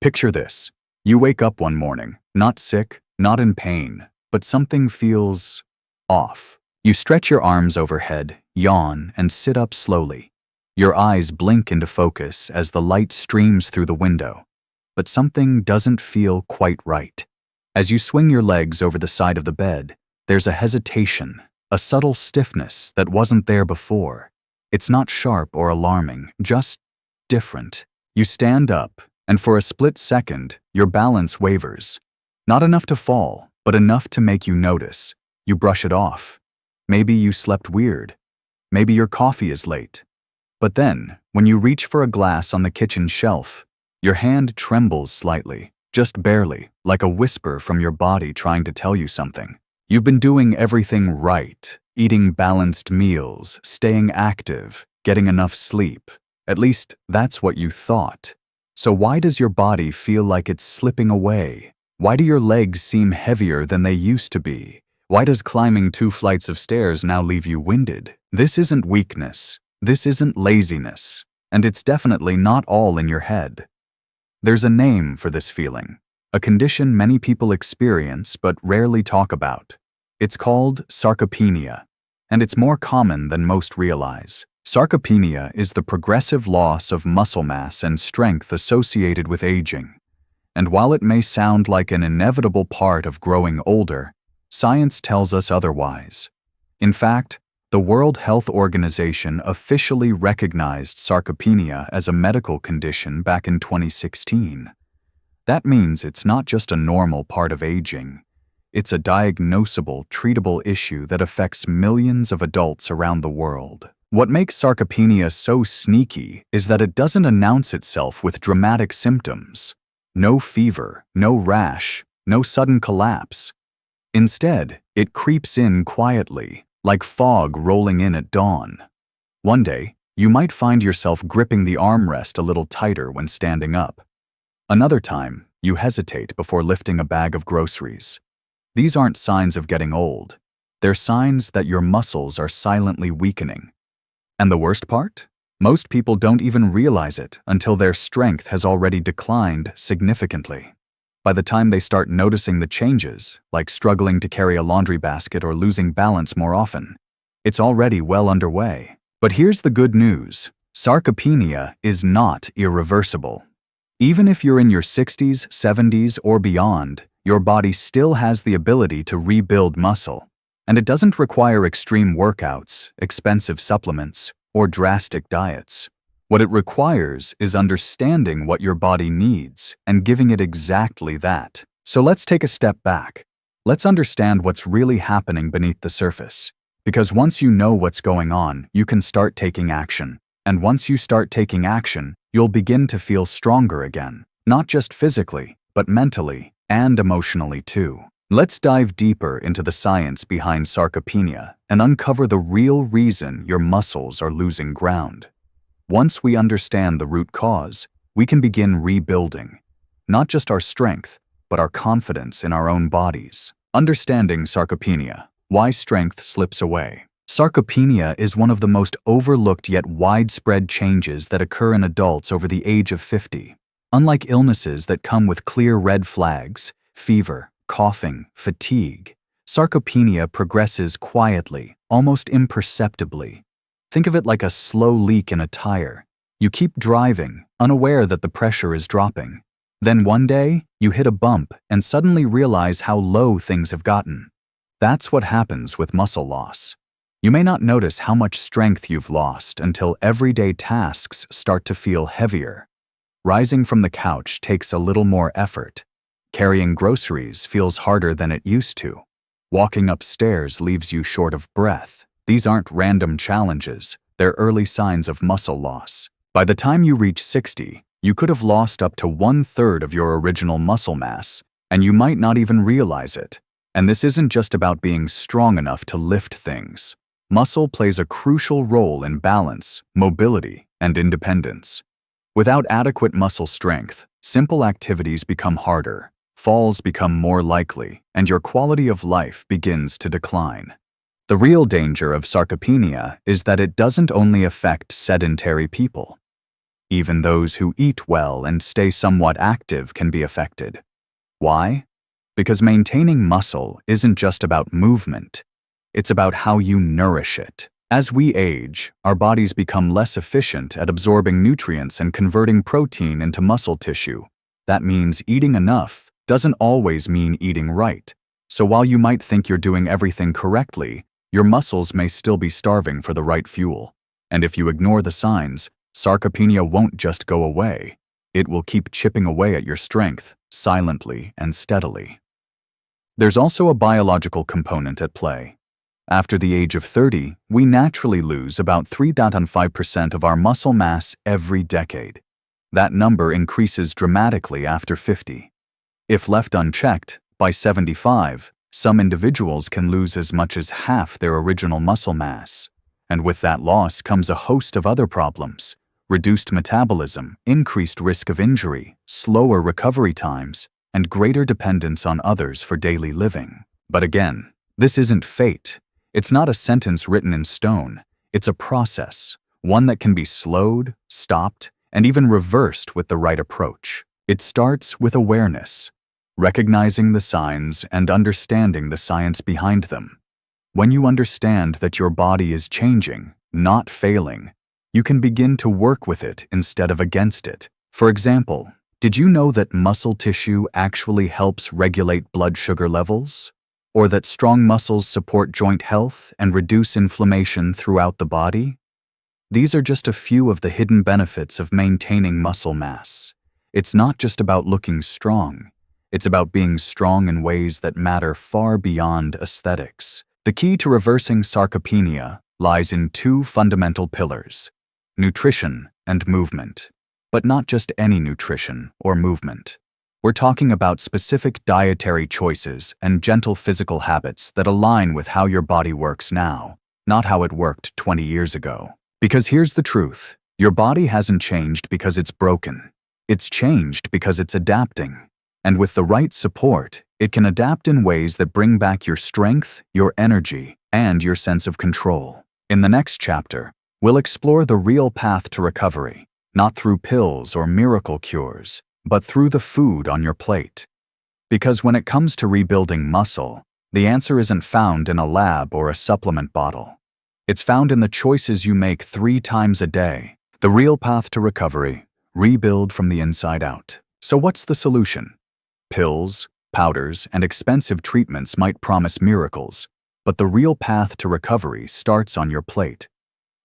Picture this. You wake up one morning, not sick, not in pain, but something feels off. You stretch your arms overhead, yawn, and sit up slowly. Your eyes blink into focus as the light streams through the window. But something doesn't feel quite right. As you swing your legs over the side of the bed, there's a hesitation, a subtle stiffness that wasn't there before. It's not sharp or alarming, just different. You stand up, and for a split second, your balance wavers. Not enough to fall, but enough to make you notice. You brush it off. Maybe you slept weird. Maybe your coffee is late. But then, when you reach for a glass on the kitchen shelf, your hand trembles slightly, just barely, like a whisper from your body trying to tell you something. You've been doing everything right, eating balanced meals, staying active, getting enough sleep. At least, that's what you thought. So why does your body feel like it's slipping away? Why do your legs seem heavier than they used to be? Why does climbing 2 flights of stairs now leave you winded? This isn't weakness. This isn't laziness. And it's definitely not all in your head. There's a name for this feeling, a condition many people experience but rarely talk about. It's called sarcopenia, and it's more common than most realize. Sarcopenia is the progressive loss of muscle mass and strength associated with aging. And while it may sound like an inevitable part of growing older, science tells us otherwise. In fact, the World Health Organization officially recognized sarcopenia as a medical condition back in 2016. That means it's not just a normal part of aging. It's a diagnosable, treatable issue that affects millions of adults around the world. What makes sarcopenia so sneaky is that it doesn't announce itself with dramatic symptoms. No fever, no rash, no sudden collapse. Instead, it creeps in quietly, like fog rolling in at dawn. One day, you might find yourself gripping the armrest a little tighter when standing up. Another time, you hesitate before lifting a bag of groceries. These aren't signs of getting old. They're signs that your muscles are silently weakening. And the worst part? Most people don't even realize it until their strength has already declined significantly. By the time they start noticing the changes, like struggling to carry a laundry basket or losing balance more often, it's already well underway. But here's the good news. Sarcopenia is not irreversible. Even if you're in your 60s, 70s, or beyond, your body still has the ability to rebuild muscle. And it doesn't require extreme workouts, expensive supplements, or drastic diets. What it requires is understanding what your body needs and giving it exactly that. So let's take a step back. Let's understand what's really happening beneath the surface. Because once you know what's going on, you can start taking action. And once you start taking action, you'll begin to feel stronger again. Not just physically, but mentally and emotionally too. Let's dive deeper into the science behind sarcopenia and uncover the real reason your muscles are losing ground. Once we understand the root cause, we can begin rebuilding, not just our strength, but our confidence in our own bodies. Understanding sarcopenia, why strength slips away. Sarcopenia is one of the most overlooked yet widespread changes that occur in adults over the age of 50. Unlike illnesses that come with clear red flags, fever, coughing, fatigue, sarcopenia progresses quietly, almost imperceptibly. Think of it like a slow leak in a tire. You keep driving, unaware that the pressure is dropping. Then one day, you hit a bump and suddenly realize how low things have gotten. That's what happens with muscle loss. You may not notice how much strength you've lost until everyday tasks start to feel heavier. Rising from the couch takes a little more effort. Carrying groceries feels harder than it used to. Walking upstairs leaves you short of breath. These aren't random challenges, they're early signs of muscle loss. By the time you reach 60, you could have lost up to 1/3 of your original muscle mass, and you might not even realize it. And this isn't just about being strong enough to lift things. Muscle plays a crucial role in balance, mobility, and independence. Without adequate muscle strength, simple activities become harder, falls become more likely, and your quality of life begins to decline. The real danger of sarcopenia is that it doesn't only affect sedentary people. Even those who eat well and stay somewhat active can be affected. Why? Because maintaining muscle isn't just about movement. It's about how you nourish it. As we age, our bodies become less efficient at absorbing nutrients and converting protein into muscle tissue. That means eating enough doesn't always mean eating right. So while you might think you're doing everything correctly, your muscles may still be starving for the right fuel. And if you ignore the signs, sarcopenia won't just go away. It will keep chipping away at your strength, silently and steadily. There's also a biological component at play. After the age of 30, we naturally lose about 3.5% of our muscle mass every decade. That number increases dramatically after 50. If left unchecked, by 75, some individuals can lose as much as half their original muscle mass. And with that loss comes a host of other problems: reduced metabolism, increased risk of injury, slower recovery times, and greater dependence on others for daily living. But again, this isn't fate. It's not a sentence written in stone. It's a process, one that can be slowed, stopped, and even reversed with the right approach. It starts with awareness, recognizing the signs and understanding the science behind them. When you understand that your body is changing, not failing, you can begin to work with it instead of against it. For example, did you know that muscle tissue actually helps regulate blood sugar levels? Or that strong muscles support joint health and reduce inflammation throughout the body? These are just a few of the hidden benefits of maintaining muscle mass. It's not just about looking strong. It's about being strong in ways that matter far beyond aesthetics. The key to reversing sarcopenia lies in two fundamental pillars: nutrition and movement. But not just any nutrition or movement. We're talking about specific dietary choices and gentle physical habits that align with how your body works now, not how it worked 20 years ago. Because here's the truth: your body hasn't changed because it's broken. It's changed because it's adapting. And with the right support, it can adapt in ways that bring back your strength, your energy, and your sense of control. In the next chapter, we'll explore the real path to recovery, not through pills or miracle cures, but through the food on your plate. Because when it comes to rebuilding muscle, the answer isn't found in a lab or a supplement bottle. It's found in the choices you make 3 times a day. The real path to recovery: rebuild from the inside out. So what's the solution? Pills, powders, and expensive treatments might promise miracles, but the real path to recovery starts on your plate.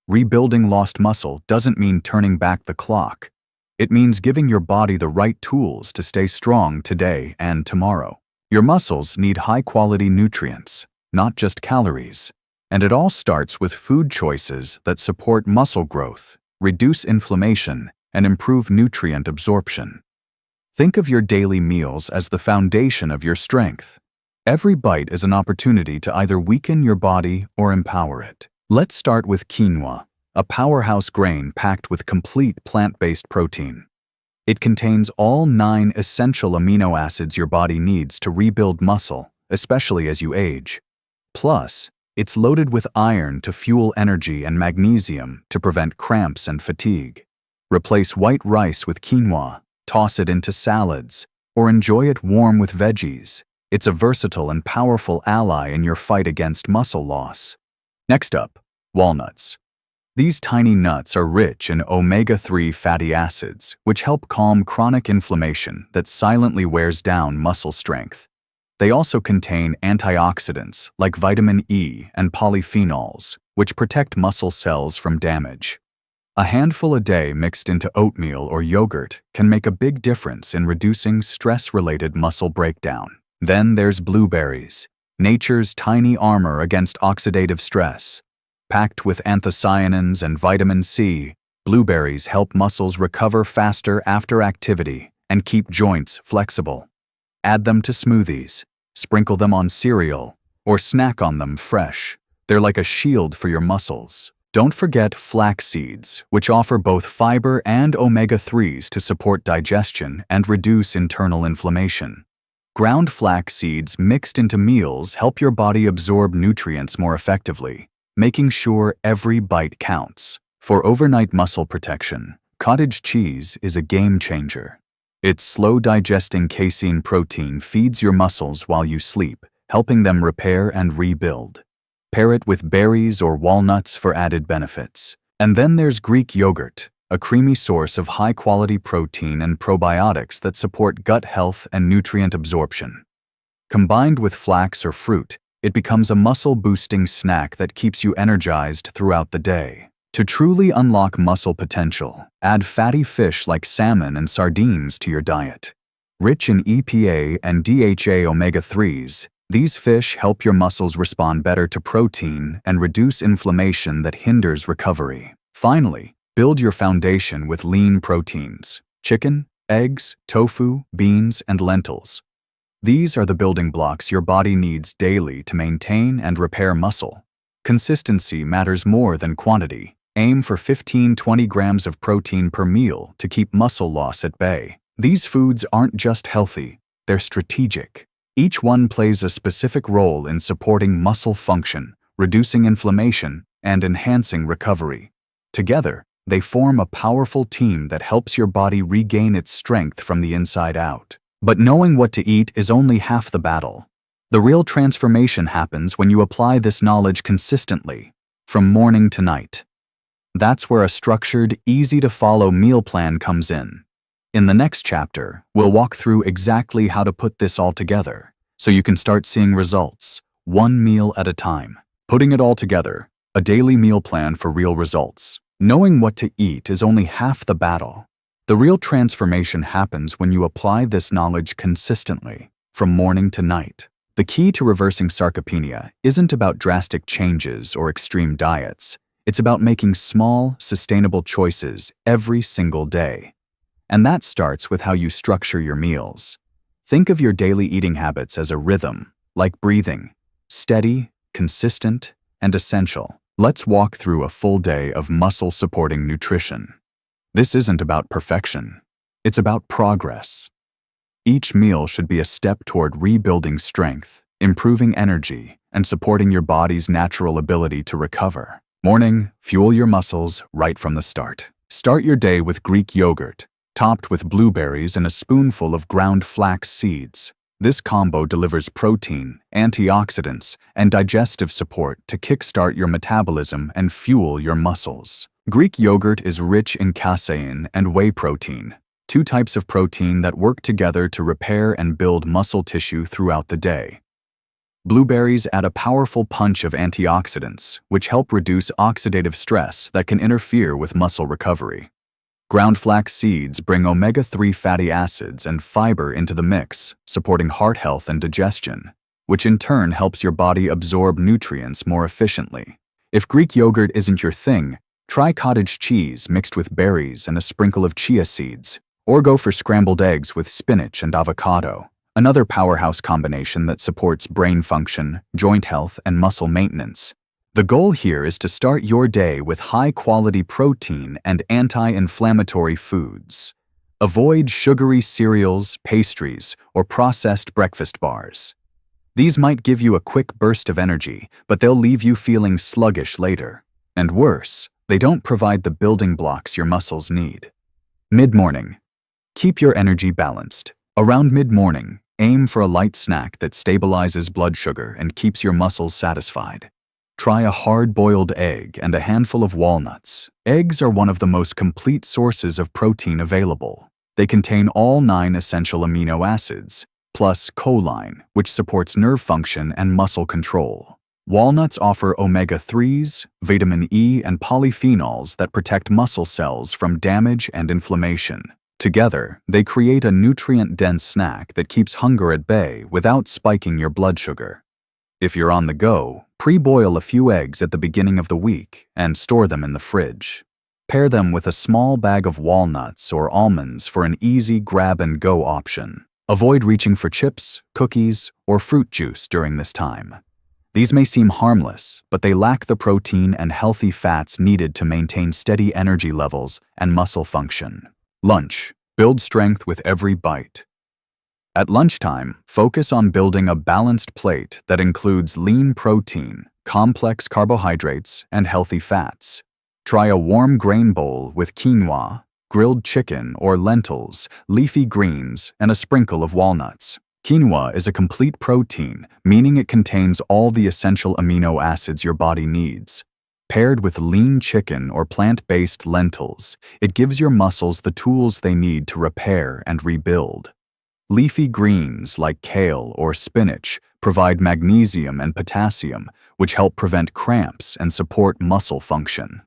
Rebuilding lost muscle doesn't mean turning back the clock. It means giving your body the right tools to stay strong today and tomorrow. Your muscles need high-quality nutrients, not just calories. And it all starts with food choices that support muscle growth, reduce inflammation, and improve nutrient absorption. Think of your daily meals as the foundation of your strength. Every bite is an opportunity to either weaken your body or empower it. Let's start with quinoa, a powerhouse grain packed with complete plant-based protein. It contains all 9 essential amino acids your body needs to rebuild muscle, especially as you age. Plus, it's loaded with iron to fuel energy and magnesium to prevent cramps and fatigue. Replace white rice with quinoa, toss it into salads, or enjoy it warm with veggies. It's a versatile and powerful ally in your fight against muscle loss. Next up, walnuts. These tiny nuts are rich in omega-3 fatty acids, which help calm chronic inflammation that silently wears down muscle strength. They also contain antioxidants like vitamin E and polyphenols, which protect muscle cells from damage. A handful a day mixed into oatmeal or yogurt can make a big difference in reducing stress-related muscle breakdown. Then there's blueberries, nature's tiny armor against oxidative stress. Packed with anthocyanins and vitamin C, blueberries help muscles recover faster after activity and keep joints flexible. Add them to smoothies, sprinkle them on cereal, or snack on them fresh. They're like a shield for your muscles. Don't forget flax seeds, which offer both fiber and omega-3s to support digestion and reduce internal inflammation. Ground flax seeds mixed into meals help your body absorb nutrients more effectively, making sure every bite counts. For overnight muscle protection, Cottage cheese is a game changer. Its slow-digesting casein protein feeds your muscles while you sleep, helping them repair and rebuild. Pair it with berries or walnuts for added benefits. And then there's Greek yogurt, a creamy source of high-quality protein and probiotics that support gut health and nutrient absorption. Combined with flax or fruit, it becomes a muscle-boosting snack that keeps you energized throughout the day. To truly unlock muscle potential, add fatty fish like salmon and sardines to your diet. Rich in EPA and DHA omega-3s, these fish help your muscles respond better to protein and reduce inflammation that hinders recovery. Finally, build your foundation with lean proteins: chicken, eggs, tofu, beans, and lentils. These are the building blocks your body needs daily to maintain and repair muscle. Consistency matters more than quantity. Aim for 15–20 grams of protein per meal to keep muscle loss at bay. These foods aren't just healthy, they're strategic. Each one plays a specific role in supporting muscle function, reducing inflammation, and enhancing recovery. Together, they form a powerful team that helps your body regain its strength from the inside out. But knowing what to eat is only half the battle. The real transformation happens when you apply this knowledge consistently, from morning to night. That's where a structured, easy-to-follow meal plan comes in. In the next chapter, we'll walk through exactly how to put this all together, so you can start seeing results, one meal at a time. Putting it all together, a daily meal plan for real results. Knowing what to eat is only half the battle. The real transformation happens when you apply this knowledge consistently, from morning to night. The key to reversing sarcopenia isn't about drastic changes or extreme diets. It's about making small, sustainable choices every single day. And that starts with how you structure your meals. Think of your daily eating habits as a rhythm, like breathing: steady, consistent, and essential. Let's walk through a full day of muscle-supporting nutrition. This isn't about perfection. It's about progress. Each meal should be a step toward rebuilding strength, improving energy, and supporting your body's natural ability to recover. Morning, fuel your muscles right from the start. Start your day with Greek yogurt, topped with blueberries and a spoonful of ground flax seeds. This combo delivers protein, antioxidants, and digestive support to kickstart your metabolism and fuel your muscles. Greek yogurt is rich in casein and whey protein, two types of protein that work together to repair and build muscle tissue throughout the day. Blueberries add a powerful punch of antioxidants, which help reduce oxidative stress that can interfere with muscle recovery. Ground flax seeds bring omega-3 fatty acids and fiber into the mix, supporting heart health and digestion, which in turn helps your body absorb nutrients more efficiently. If Greek yogurt isn't your thing, try cottage cheese mixed with berries and a sprinkle of chia seeds, or go for scrambled eggs with spinach and avocado, another powerhouse combination that supports brain function, joint health, and muscle maintenance. The goal here is to start your day with high-quality protein and anti-inflammatory foods. Avoid sugary cereals, pastries, or processed breakfast bars. These might give you a quick burst of energy, but they'll leave you feeling sluggish later. And worse, they don't provide the building blocks your muscles need. Mid-morning. Keep your energy balanced. Around mid-morning, aim for a light snack that stabilizes blood sugar and keeps your muscles satisfied. Try a hard-boiled egg and a handful of walnuts. Eggs are one of the most complete sources of protein available. They contain all 9 essential amino acids, plus choline, which supports nerve function and muscle control. Walnuts offer omega-3s, vitamin E, and polyphenols that protect muscle cells from damage and inflammation. Together, they create a nutrient-dense snack that keeps hunger at bay without spiking your blood sugar. If you're on the go, pre-boil a few eggs at the beginning of the week and store them in the fridge. Pair them with a small bag of walnuts or almonds for an easy grab-and-go option. Avoid reaching for chips, cookies, or fruit juice during this time. These may seem harmless, but they lack the protein and healthy fats needed to maintain steady energy levels and muscle function. Lunch. Build strength with every bite. At lunchtime, focus on building a balanced plate that includes lean protein, complex carbohydrates, and healthy fats. Try a warm grain bowl with quinoa, grilled chicken or lentils, leafy greens, and a sprinkle of walnuts. Quinoa is a complete protein, meaning it contains all the essential amino acids your body needs. Paired with lean chicken or plant-based lentils, it gives your muscles the tools they need to repair and rebuild. Leafy greens like kale or spinach provide magnesium and potassium, which help prevent cramps and support muscle function.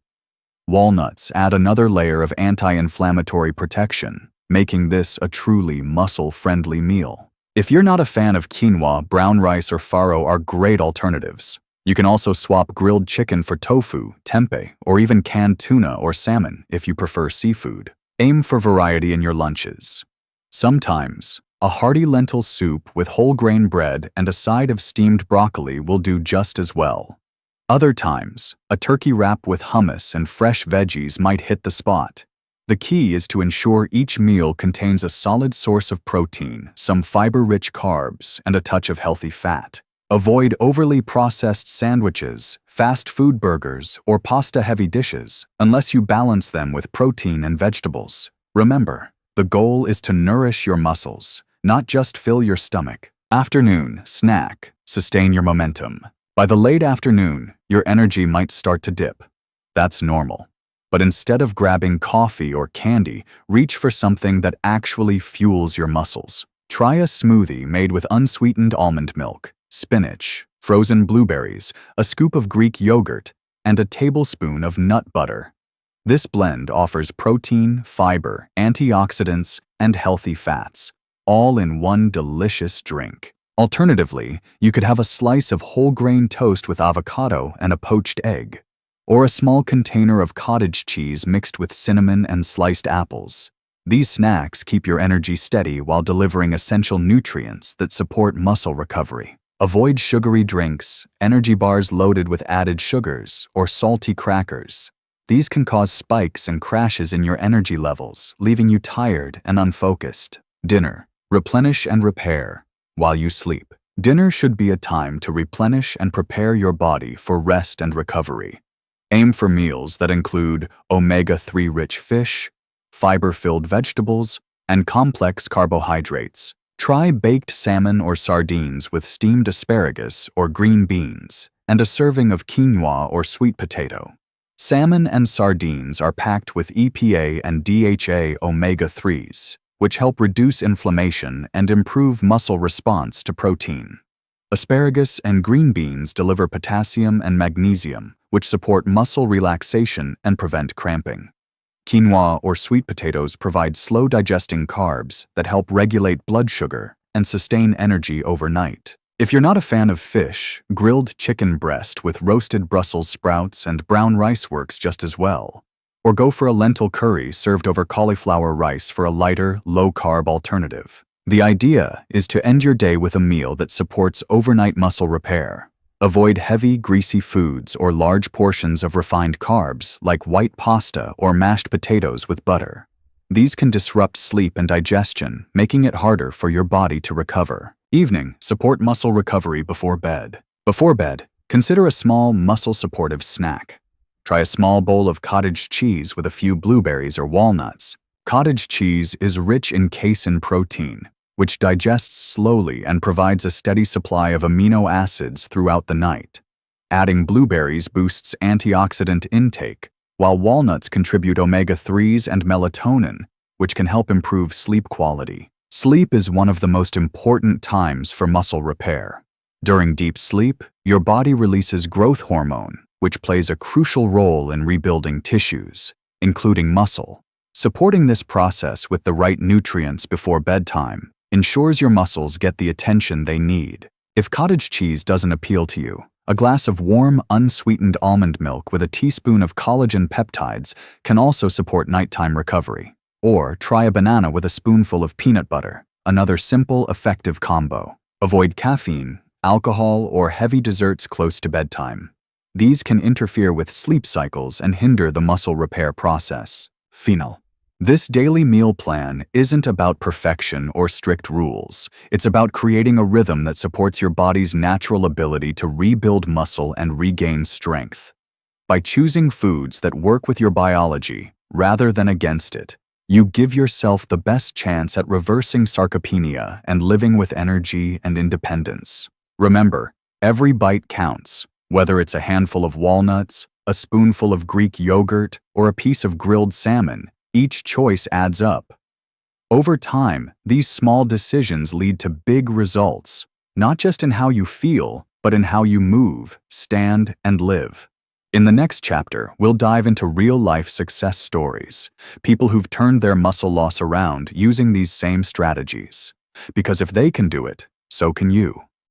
Walnuts add another layer of anti-inflammatory protection, making this a truly muscle-friendly meal. If you're not a fan of quinoa, brown rice or farro are great alternatives. You can also swap grilled chicken for tofu, tempeh, or even canned tuna or salmon if you prefer seafood. Aim for variety in your lunches. Sometimes, a hearty lentil soup with whole grain bread and a side of steamed broccoli will do just as well. Other times, a turkey wrap with hummus and fresh veggies might hit the spot. The key is to ensure each meal contains a solid source of protein, some fiber-rich carbs, and a touch of healthy fat. Avoid overly processed sandwiches, fast food burgers, or pasta-heavy dishes unless you balance them with protein and vegetables. Remember, the goal is to nourish your muscles, not just fill your stomach. Afternoon snack. Sustain your momentum. By the late afternoon, your energy might start to dip. That's normal. But instead of grabbing coffee or candy, reach for something that actually fuels your muscles. Try a smoothie made with unsweetened almond milk, spinach, frozen blueberries, a scoop of Greek yogurt, and a tablespoon of nut butter. This blend offers protein, fiber, antioxidants, and healthy fats, all in one delicious drink. Alternatively, you could have a slice of whole grain toast with avocado and a poached egg, or a small container of cottage cheese mixed with cinnamon and sliced apples. These snacks keep your energy steady while delivering essential nutrients that support muscle recovery. Avoid sugary drinks, energy bars loaded with added sugars, or salty crackers. These can cause spikes and crashes in your energy levels, leaving you tired and unfocused. Dinner. Replenish and repair. While you sleep, dinner should be a time to replenish and prepare your body for rest and recovery. Aim for meals that include omega-3 rich fish, fiber-filled vegetables, and complex carbohydrates. Try baked salmon or sardines with steamed asparagus or green beans, and a serving of quinoa or sweet potato. Salmon and sardines are packed with EPA and DHA omega-3s, which help reduce inflammation and improve muscle response to protein. Asparagus and green beans deliver potassium and magnesium, which support muscle relaxation and prevent cramping. Quinoa or sweet potatoes provide slow-digesting carbs that help regulate blood sugar and sustain energy overnight. If you're not a fan of fish, grilled chicken breast with roasted Brussels sprouts and brown rice works just as well. Or go for a lentil curry served over cauliflower rice for a lighter, low-carb alternative. The idea is to end your day with a meal that supports overnight muscle repair. Avoid heavy, greasy foods or large portions of refined carbs like white pasta or mashed potatoes with butter. These can disrupt sleep and digestion, making it harder for your body to recover. Evening. Support muscle recovery before bed. Before bed, consider a small muscle-supportive snack. Try a small bowl of cottage cheese with a few blueberries or walnuts. Cottage cheese is rich in casein protein, which digests slowly and provides a steady supply of amino acids throughout the night. Adding blueberries boosts antioxidant intake, while walnuts contribute omega-3s and melatonin, which can help improve sleep quality. Sleep is one of the most important times for muscle repair. During deep sleep, your body releases growth hormone, which plays a crucial role in rebuilding tissues, including muscle. Supporting this process with the right nutrients before bedtime ensures your muscles get the attention they need. If cottage cheese doesn't appeal to you, a glass of warm, unsweetened almond milk with a teaspoon of collagen peptides can also support nighttime recovery. Or try a banana with a spoonful of peanut butter, another simple, effective combo. Avoid caffeine, alcohol, or heavy desserts close to bedtime. These can interfere with sleep cycles and hinder the muscle repair process. Final. This daily meal plan isn't about perfection or strict rules. It's about creating a rhythm that supports your body's natural ability to rebuild muscle and regain strength. By choosing foods that work with your biology rather than against it, you give yourself the best chance at reversing sarcopenia and living with energy and independence. Remember, every bite counts, whether it's a handful of walnuts, a spoonful of Greek yogurt, or a piece of grilled salmon. Each choice adds up. Over time, these small decisions lead to big results, not just in how you feel, but in how you move, stand, and live. In the next chapter, we'll dive into real-life success stories, people who've turned their muscle loss around using these same strategies. Because if they can do it, so can you.